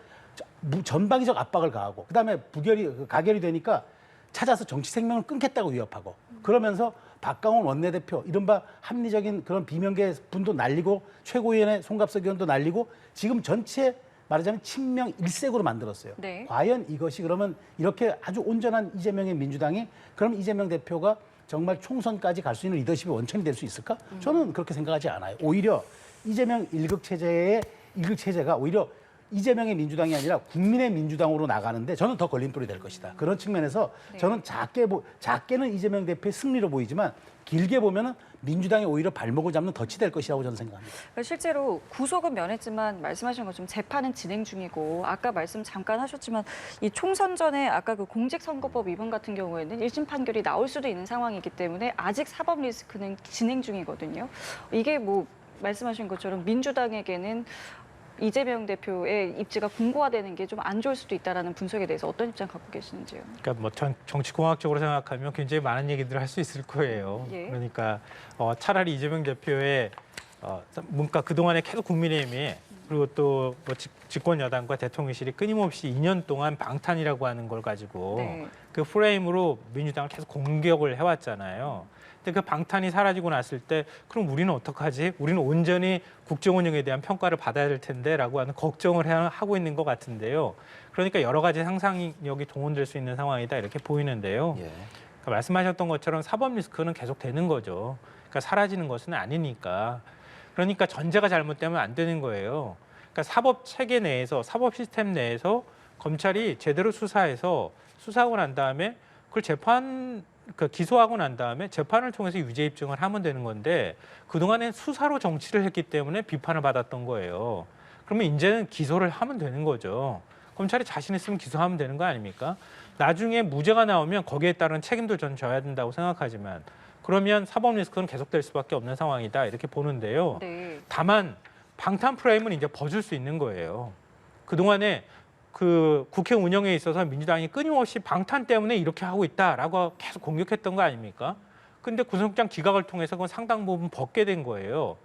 전방위적 압박을 가하고 그다음에 가결이 되니까 찾아서 정치 생명을 끊겠다고 위협하고 그러면서 박강원 원내대표 이른바 합리적인 그런 비명계 분도 날리고 최고위원회 송갑석 의원도 날리고 지금 전체 말하자면 친명 일색으로 만들었어요. 네. 과연 이것이 그러면 이렇게 아주 온전한 이재명의 민주당이 그럼 이재명 대표가 정말 총선까지 갈 수 있는 리더십의 원천이 될 수 있을까? 저는 그렇게 생각하지 않아요. 오히려 이재명 일극 체제가 오히려 이재명의 민주당이 아니라 국민의 민주당으로 나가는데 저는 더 걸림돌이 될 것이다. 그런 측면에서 저는 작게는 이재명 대표의 승리로 보이지만 길게 보면은 민주당이 오히려 발목을 잡는 덫이 될 것이라고 저는 생각합니다. 실제로 구속은 면했지만 말씀하신 것처럼 재판은 진행 중이고 아까 말씀 잠깐 하셨지만 이 총선 전에 아까 그 공직선거법 위반 같은 경우에는 1심 판결이 나올 수도 있는 상황이기 때문에 아직 사법 리스크는 진행 중이거든요. 이게 뭐 말씀하신 것처럼 민주당에게는 이재명 대표의 입지가 공고화되는 게 좀 안 좋을 수도 있다라는 분석에 대해서 어떤 입장 갖고 계시는지요? 그러니까 뭐 정치공학적으로 생각하면 굉장히 많은 얘기들을 할 수 있을 거예요. 예. 그러니까 차라리 이재명 대표의 뭔가 그동안에 계속 국민의힘이 그리고 또 뭐 집권 여당과 대통령실이 끊임없이 2년 동안 방탄이라고 하는 걸 가지고 네. 그 프레임으로 민주당을 계속 공격을 해왔잖아요. 근데 그 방탄이 사라지고 났을 때 그럼 우리는 어떡하지? 우리는 온전히 국정 운영에 대한 평가를 받아야 될 텐데라고 하는 걱정을 하고 있는 것 같은데요. 그러니까 여러 가지 상상력이 동원될 수 있는 상황이다 이렇게 보이는데요. 예. 그러니까 말씀하셨던 것처럼 사법 리스크는 계속 되는 거죠. 그러니까 사라지는 것은 아니니까. 그러니까 전제가 잘못되면 안 되는 거예요. 그러니까 사법 체계 내에서 사법 시스템 내에서 검찰이 제대로 수사해서 수사하고 난 다음에 그걸 기소하고 난 다음에 재판을 통해서 유죄 입증을 하면 되는 건데 그동안엔 수사로 정치를 했기 때문에 비판을 받았던 거예요. 그러면 이제는 기소를 하면 되는 거죠. 검찰이 자신 있으면 기소하면 되는 거 아닙니까? 나중에 무죄가 나오면 거기에 따른 책임도 전 져야 된다고 생각하지만 그러면 사법 리스크는 계속될 수밖에 없는 상황이다 이렇게 보는데요. 네. 다만 방탄 프레임은 이제 벗을 수 있는 거예요. 그동안에 그 국회 운영에 있어서 민주당이 끊임없이 방탄 때문에 이렇게 하고 있다라고 계속 공격했던 거 아닙니까? 근데 구속영장 기각을 통해서 그건 상당 부분 벗게 된 거예요.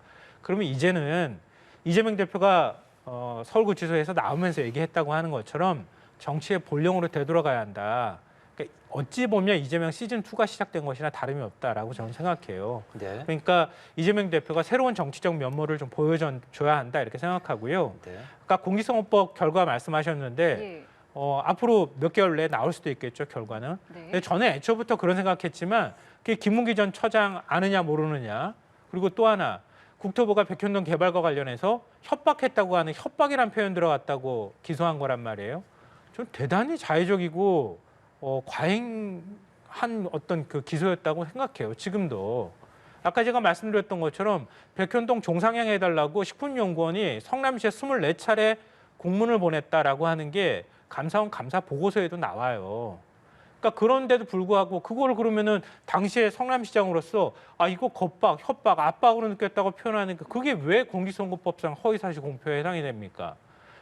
그러면 이제는 이재명 대표가 서울구치소에서 나오면서 얘기했다고 하는 것처럼 정치의 본령으로 되돌아가야 한다. 그러니까 어찌 보면 이재명 시즌2가 시작된 것이나 다름이 없다라고 저는 생각해요. 네. 그러니까 이재명 대표가 새로운 정치적 면모를 좀 보여줘야 한다 이렇게 생각하고요. 네. 아까 공직선거법 결과 말씀하셨는데 예. 앞으로 몇 개월 내에 나올 수도 있겠죠, 결과는. 네. 근데 저는 애초부터 그런 생각했지만 그게 김문기 전 처장 아느냐 모르느냐. 그리고 또 하나 국토부가 백현동 개발과 관련해서 협박했다고 하는 협박이란 표현 들어갔다고 기소한 거란 말이에요. 좀 대단히 자의적이고 과잉한 어떤 그 기소였다고 생각해요. 지금도. 아까 제가 말씀드렸던 것처럼 백현동 종상향 해달라고 식품연구원이 성남시에 24차례 공문을 보냈다라고 하는 게 감사원 감사 보고서에도 나와요. 그러니까 그런데도 불구하고 그걸 그러면은 당시에 성남시장으로서 아 이거 겁박, 협박, 압박으로 느꼈다고 표현하니까 그게 왜 공직선거법상 허위사실 공표에 해당이 됩니까?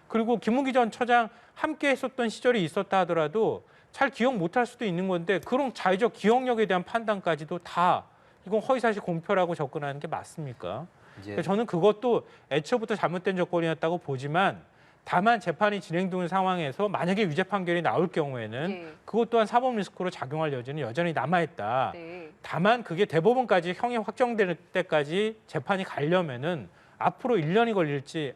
그리고 김문기 전 처장 함께 했었던 시절이 있었다 하더라도 잘 기억 못할 수도 있는 건데 그런 자의적 기억력에 대한 판단까지도 다 이건 허위사실 공표라고 접근하는 게 맞습니까? 그러니까 저는 그것도 애초부터 잘못된 조건이었다고 보지만 다만 재판이 진행되는 상황에서 만약에 유죄 판결이 나올 경우에는 예. 그것 또한 사법 리스크로 작용할 여지는 여전히 남아있다. 네. 다만 그게 대법원까지 형이 확정될 때까지 재판이 가려면은 앞으로 1년이 걸릴지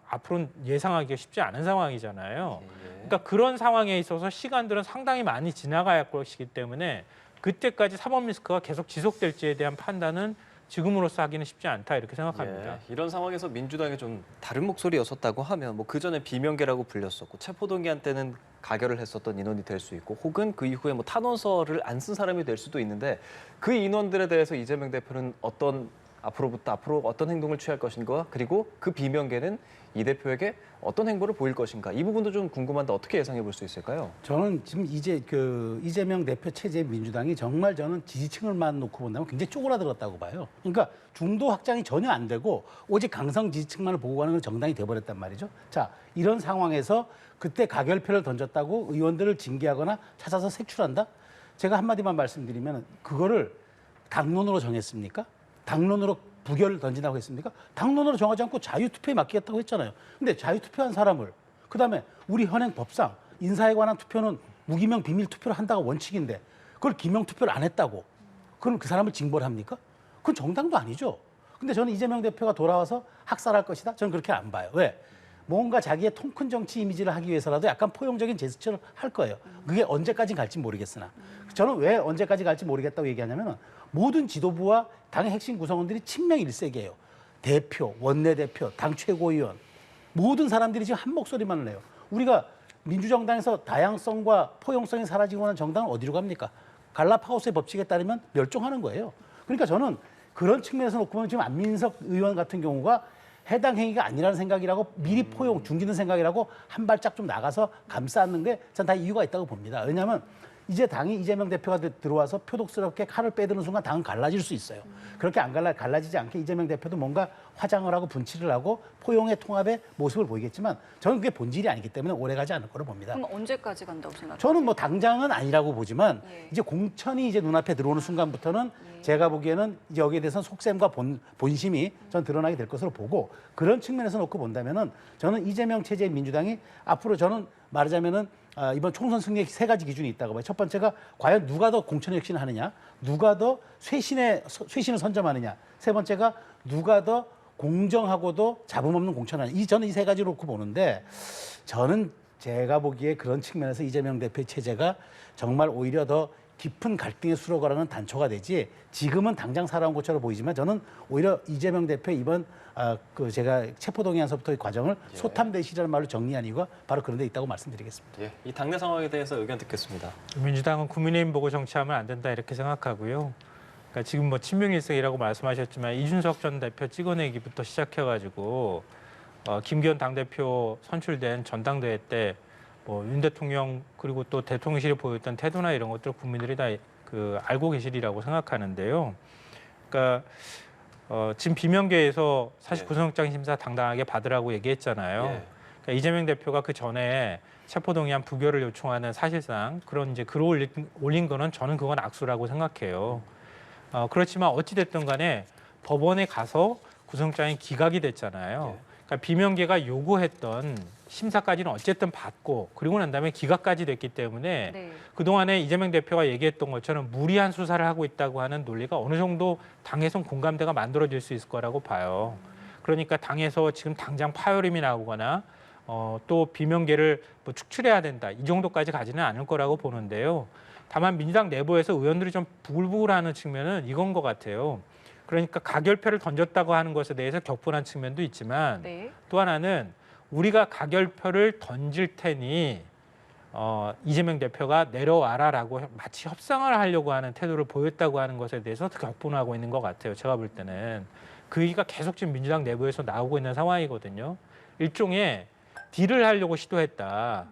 앞으로는 예상하기가 쉽지 않은 상황이잖아요. 그러니까 그런 상황에 있어서 시간들은 상당히 많이 지나가야 할 것이기 때문에 그때까지 사법 리스크가 계속 지속될지에 대한 판단은 지금으로서 하기는 쉽지 않다 이렇게 생각합니다. 예, 이런 상황에서 민주당이 좀 다른 목소리였었다고 하면 뭐 그전에 비명계라고 불렸었고 체포동의안때는 가결을 했었던 인원이 될 수 있고 혹은 그 이후에 뭐 탄원서를 안 쓴 사람이 될 수도 있는데 그 인원들에 대해서 이재명 대표는 앞으로 어떤 행동을 취할 것인가 그리고 그 비명계는 이 대표에게 어떤 행보를 보일 것인가 이 부분도 좀 궁금한데 어떻게 예상해 볼 수 있을까요? 저는 지금 이재명 대표 체제의 민주당이 정말 저는 지지층을만 놓고 본다면 굉장히 쪼그라들었다고 봐요. 그러니까 중도 확장이 전혀 안 되고 오직 강성 지지층만을 보고 가는 정당이 돼버렸단 말이죠. 자, 이런 상황에서 그때 가결표를 던졌다고 의원들을 징계하거나 찾아서 색출한다? 제가 한마디만 말씀드리면 그거를 당론으로 정했습니까? 당론으로 부결을 던진다고 했습니까? 당론으로 정하지 않고 자유투표에 맡기겠다고 했잖아요. 근데 자유투표한 사람을 그다음에 우리 현행 법상 인사에 관한 투표는 무기명 비밀 투표를 한다가 원칙인데 그걸 기명 투표를 안 했다고 그럼 그 사람을 징벌 합니까? 그건 정당도 아니죠. 근데 저는 이재명 대표가 돌아와서 학살할 것이다. 저는 그렇게 안 봐요. 왜? 뭔가 자기의 통큰 정치 이미지를 하기 위해서라도 약간 포용적인 제스처를 할 거예요. 그게 언제까지 갈지 모르겠으나 저는 왜 언제까지 갈지 모르겠다고 얘기하냐면 모든 지도부와 당의 핵심 구성원들이 친명일색이에요. 대표, 원내대표, 당 최고위원 모든 사람들이 지금 한 목소리만을 내요. 우리가 민주정당에서 다양성과 포용성이 사라지고 하는 정당은 어디로 갑니까? 갈라파고스의 법칙에 따르면 멸종하는 거예요. 그러니까 저는 그런 측면에서 놓고 보면 지금 안민석 의원 같은 경우가 해당 행위가 아니라는 생각이라고 미리 포용, 중기는 생각이라고 한 발짝 좀 나가서 감싸는 게 전 다 이유가 있다고 봅니다. 왜냐하면 이제 당이 이재명 대표가 들어와서 표독스럽게 칼을 빼드는 순간 당은 갈라질 수 있어요. 그렇게 갈라지지 않게 이재명 대표도 뭔가 화장을 하고 분칠을 하고 포용의 통합의 모습을 보이겠지만 저는 그게 본질이 아니기 때문에 오래가지 않을 거로 봅니다. 그럼 언제까지 간다고 생각하세요? 저는 뭐 당장은 아니라고 보지만 예. 이제 공천이 이제 눈앞에 들어오는 순간부터는 제가 보기에는 이제 여기에 대해서는 속셈과 본심이 전 드러나게 될 것으로 보고 그런 측면에서 놓고 본다면은 저는 이재명 체제의 민주당이 앞으로 저는 말하자면은 이번 총선 승리의 세 가지 기준이 있다고 봐요. 첫 번째가 과연 누가 더 공천 혁신을 하느냐, 누가 더 쇄신을 선점하느냐, 세 번째가 누가 더 공정하고도 잡음 없는 공천을 하느냐. 저는 이 세 가지로 놓고 보는데 저는 제가 보기에 그런 측면에서 이재명 대표의 체제가 정말 오히려 더 깊은 갈등의 수로가라는 단초가 되지 지금은 당장 살아온 것처럼 보이지만 저는 오히려 이재명 대표의 이번 제가 체포동의안서부터의 과정을 소탐대시라는 말로 정리한 이유가 바로 그런 데 있다고 말씀드리겠습니다. 예, 이 당내 상황에 대해서 의견 듣겠습니다. 민주당은 국민의힘 보고 정치하면 안 된다 이렇게 생각하고요. 그러니까 지금 뭐 친명일색이라고 말씀하셨지만 이준석 전 대표 찍어내기부터 시작해가지고 김기현 당대표 선출된 전당대회 때 뭐 윤 대통령 그리고 또 대통령실이 보였던 태도나 이런 것들 국민들이 다 알고 계시리라고 생각하는데요. 그러니까 지금 비명계에서 사실 구속영장 심사 당당하게 받으라고 얘기했잖아요. 그러니까 이재명 대표가 그 전에 체포동의안 부결을 요청하는 사실상 그런 이제 글을 올린 거는 저는 그건 악수라고 생각해요. 그렇지만 어찌 됐든 간에 법원에 가서 구속영장이 기각이 됐잖아요. 그러니까 비명계가 요구했던 심사까지는 어쨌든 받고 그리고 난 다음에 기각까지 됐기 때문에 네. 그동안에 이재명 대표가 얘기했던 것처럼 무리한 수사를 하고 있다고 하는 논리가 어느 정도 당에선 공감대가 만들어질 수 있을 거라고 봐요. 그러니까 당에서 지금 당장 파열음이 나오거나 또 비명계를 뭐 축출해야 된다 이 정도까지 가지는 않을 거라고 보는데요. 다만 민주당 내부에서 의원들이 좀 부글부글하는 측면은 이건 것 같아요. 그러니까 가결표를 던졌다고 하는 것에 대해서 격분한 측면도 있지만 네. 또 하나는 우리가 가결표를 던질 테니 이재명 대표가 내려와라라고 마치 협상을 하려고 하는 태도를 보였다고 하는 것에 대해서 격분하고 있는 것 같아요. 제가 볼 때는 그 얘기가 계속 지금 민주당 내부에서 나오고 있는 상황이거든요. 일종의 딜을 하려고 시도했다.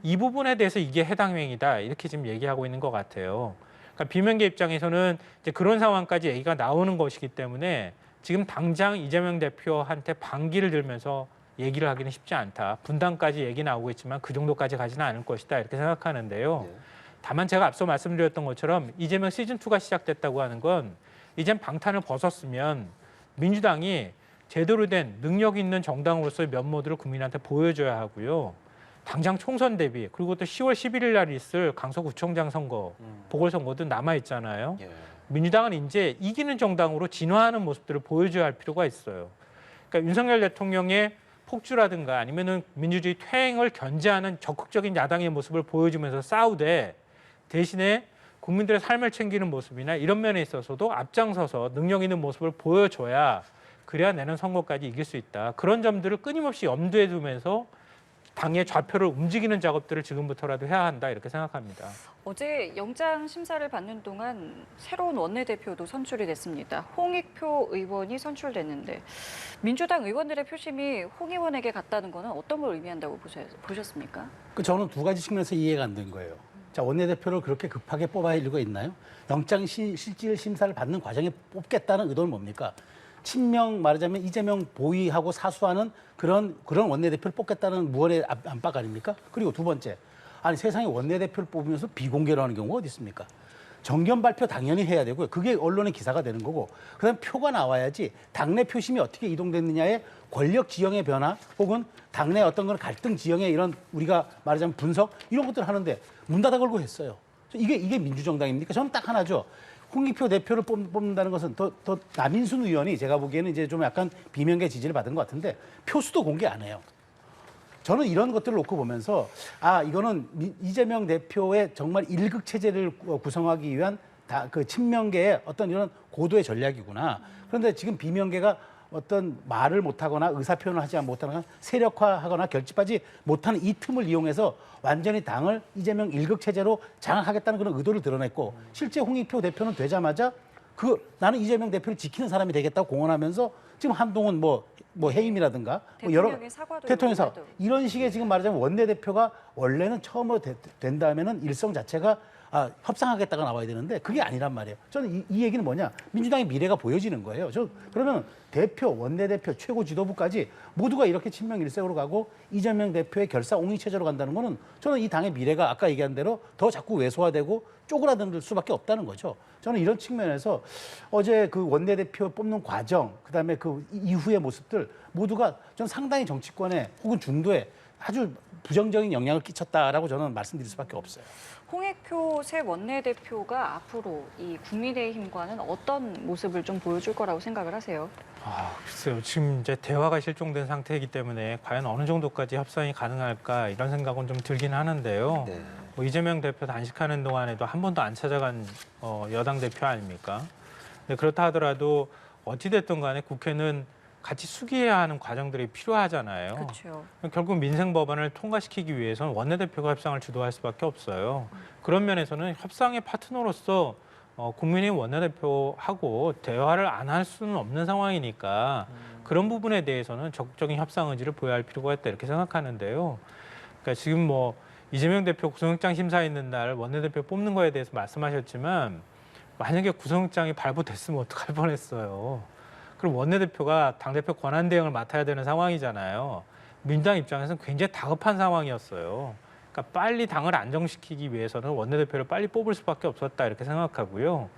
이 부분에 대해서 이게 해당 행위다 이렇게 지금 얘기하고 있는 것 같아요. 그러니까 비명계 입장에서는 이제 그런 상황까지 얘기가 나오는 것이기 때문에 지금 당장 이재명 대표한테 반기를 들면서 얘기를 하기는 쉽지 않다. 분당까지 얘기 나오고 있지만 그 정도까지 가지는 않을 것이다 이렇게 생각하는데요. 네. 다만 제가 앞서 말씀드렸던 것처럼 이재명 시즌2가 시작됐다고 하는 건 이젠 방탄을 벗었으면 민주당이 제대로 된 능력 있는 정당으로서의 면모들을 국민한테 보여줘야 하고요. 당장 총선 대비 그리고 또 10월 11일 날 있을 강서구청장 선거, 보궐선거도 남아 있잖아요. 예. 민주당은 이제 이기는 정당으로 진화하는 모습들을 보여줘야 할 필요가 있어요. 그러니까 윤석열 대통령의 폭주라든가 아니면은 민주주의 퇴행을 견제하는 적극적인 야당의 모습을 보여주면서 싸우되 대신에 국민들의 삶을 챙기는 모습이나 이런 면에 있어서도 앞장서서 능력 있는 모습을 보여줘야 그래야 내년 선거까지 이길 수 있다. 그런 점들을 끊임없이 염두에 두면서 당의 좌표를 움직이는 작업들을 지금부터라도 해야 한다 이렇게 생각합니다. 어제 영장 심사를 받는 동안 새로운 원내대표도 선출이 됐습니다. 홍익표 의원이 선출됐는데 민주당 의원들의 표심이 홍 의원에게 갔다는 거는 어떤 걸 의미한다고 보셨습니까? 저는 두 가지 측면에서 이해가 안 된 거예요. 자, 원내대표를 그렇게 급하게 뽑아야 할 이유가 있나요? 영장 실질 심사를 받는 과정에 뽑겠다는 의도는 뭡니까? 친명 말하자면 이재명 보위하고 사수하는 그런 원내대표를 뽑겠다는 무언의 안팎 아닙니까? 그리고 두 번째, 아니 세상에 원내대표를 뽑으면서 비공개로 하는 경우가 어디 있습니까? 정견 발표 당연히 해야 되고요. 그게 언론의 기사가 되는 거고, 그다음에 표가 나와야지 당내 표심이 어떻게 이동됐느냐의 권력 지형의 변화 혹은 당내 어떤 그런 갈등 지형의 이런 우리가 말하자면 분석 이런 것들을 하는데 문 닫아 걸고 했어요. 이게 민주정당입니까? 저는 딱 하나죠. 홍익표 대표를 뽑는다는 것은 더 남인순 의원이 제가 보기에는 이제 좀 약간 비명계 지지를 받은 것 같은데 표수도 공개 안 해요. 저는 이런 것들을 놓고 보면서 이거는 이재명 대표의 정말 일극 체제를 구성하기 위한 그 친명계의 어떤 이런 고도의 전략이구나. 그런데 지금 비명계가 어떤 말을 못하거나 의사표현을 하지 못하거나 세력화하거나 결집하지 못하는 이 틈을 이용해서 완전히 당을 이재명 일극 체제로 장악하겠다는 그런 의도를 드러냈고 실제 홍익표 대표는 되자마자 나는 이재명 대표를 지키는 사람이 되겠다고 공언하면서 지금 한동훈 뭐 해임이라든가 대통령의 사과도 대통령 사과 요구해도. 이런 식의 지금 말하자면 원내대표가 원래는 처음으로 된 다음에는 일성 자체가 협상하겠다가 나와야 되는데 그게 아니란 말이에요. 저는 이 얘기는 뭐냐? 민주당의 미래가 보여지는 거예요. 그러면 대표, 원내대표, 최고 지도부까지 모두가 이렇게 친명일색으로 가고 이재명 대표의 결사옹위 체제로 간다는 거는 저는 이 당의 미래가 아까 얘기한 대로 더 자꾸 왜소화되고 쪼그라들 수밖에 없다는 거죠. 저는 이런 측면에서 어제 그 원내대표 뽑는 과정, 그다음에 그 이후의 모습들 모두가 전 상당히 정치권에 혹은 중도에 아주 부정적인 영향을 끼쳤다라고 저는 말씀드릴 수밖에 없어요. 홍익표 새 원내대표가 앞으로 이 국민의힘과는 어떤 모습을 좀 보여줄 거라고 생각을 하세요? 글쎄요. 지금 이제 대화가 실종된 상태이기 때문에 과연 어느 정도까지 협상이 가능할까 이런 생각은 좀 들긴 하는데요. 네. 뭐 이재명 대표 단식하는 동안에도 한 번도 안 찾아간 여당 대표 아닙니까? 근데 그렇다 하더라도 어찌됐든 간에 국회는 같이 숙의해야 하는 과정들이 필요하잖아요. 그렇죠. 결국 민생 법안을 통과시키기 위해서는 원내대표가 협상을 주도할 수밖에 없어요. 그런 면에서는 협상의 파트너로서 국민의힘 원내대표하고 대화를 안 할 수는 없는 상황이니까 그런 부분에 대해서는 적극적인 협상 의지를 보여야 할 필요가 있다 이렇게 생각하는데요. 그러니까 지금 뭐 이재명 대표 구속영장 심사 있는 날 원내대표 뽑는 거에 대해서 말씀하셨지만 만약에 구속영장이 발부됐으면 어떡할 뻔했어요. 그럼 원내대표가 당대표 권한대행을 맡아야 되는 상황이잖아요. 민주당 입장에서는 굉장히 다급한 상황이었어요. 그러니까 빨리 당을 안정시키기 위해서는 원내대표를 빨리 뽑을 수밖에 없었다 이렇게 생각하고요.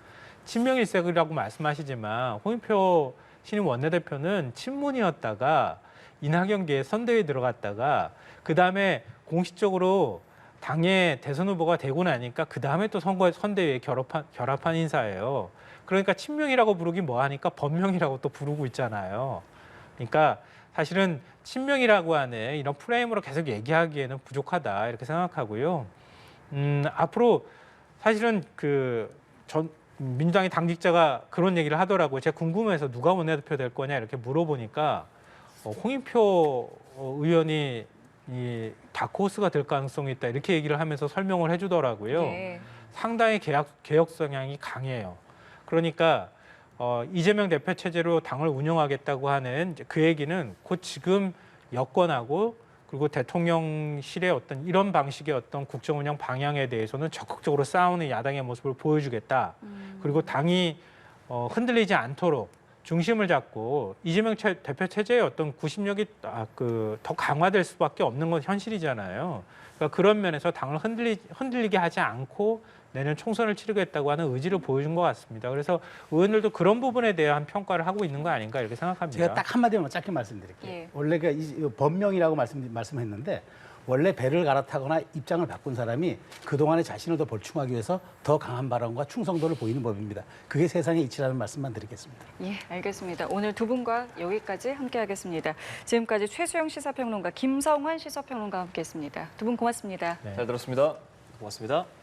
친명일색이라고 말씀하시지만 홍익표 신임 원내대표는 친문이었다가 이낙연계의 선대위에 들어갔다가 그다음에 공식적으로 당의 대선 후보가 되고 나니까 그다음에 또 선대위에 결합한 인사예요. 그러니까 친명이라고 부르기 뭐하니까 범명이라고 또 부르고 있잖아요. 그러니까 사실은 친명이라고 하는 이런 프레임으로 계속 얘기하기에는 부족하다 이렇게 생각하고요. 앞으로 사실은 민주당의 당직자가 그런 얘기를 하더라고요. 제가 궁금해서 누가 원내대표 될 거냐 이렇게 물어보니까 홍익표 의원이 이 다크호스가 될 가능성이 있다 이렇게 얘기를 하면서 설명을 해주더라고요. 네. 상당히 개혁 성향이 강해요. 그러니까 이재명 대표 체제로 당을 운영하겠다고 하는 그 얘기는 곧 지금 여권하고 그리고 대통령실의 어떤 이런 방식의 어떤 국정 운영 방향에 대해서는 적극적으로 싸우는 야당의 모습을 보여주겠다. 그리고 당이 흔들리지 않도록 중심을 잡고 이재명 대표 체제의 어떤 구심력이 더 강화될 수밖에 없는 건 현실이잖아요. 그러니까 그런 면에서 당을 흔들리게 하지 않고 내년 총선을 치르겠다고 하는 의지를 보여준 것 같습니다. 그래서 의원들도 그런 부분에 대한 평가를 하고 있는 거 아닌가 이렇게 생각합니다. 제가 딱 한마디만 짧게 말씀드릴게요. 예. 원래 이 법명이라고 말씀했는데 원래 배를 갈아타거나 입장을 바꾼 사람이 그동안의 자신을 더 벌충하기 위해서 더 강한 발언과 충성도를 보이는 법입니다. 그게 세상의 이치라는 말씀만 드리겠습니다. 예, 알겠습니다. 오늘 두 분과 여기까지 함께하겠습니다. 지금까지 최수영 시사평론가, 김성환 시사평론가와 함께했습니다. 두 분 고맙습니다. 네. 잘 들었습니다. 고맙습니다.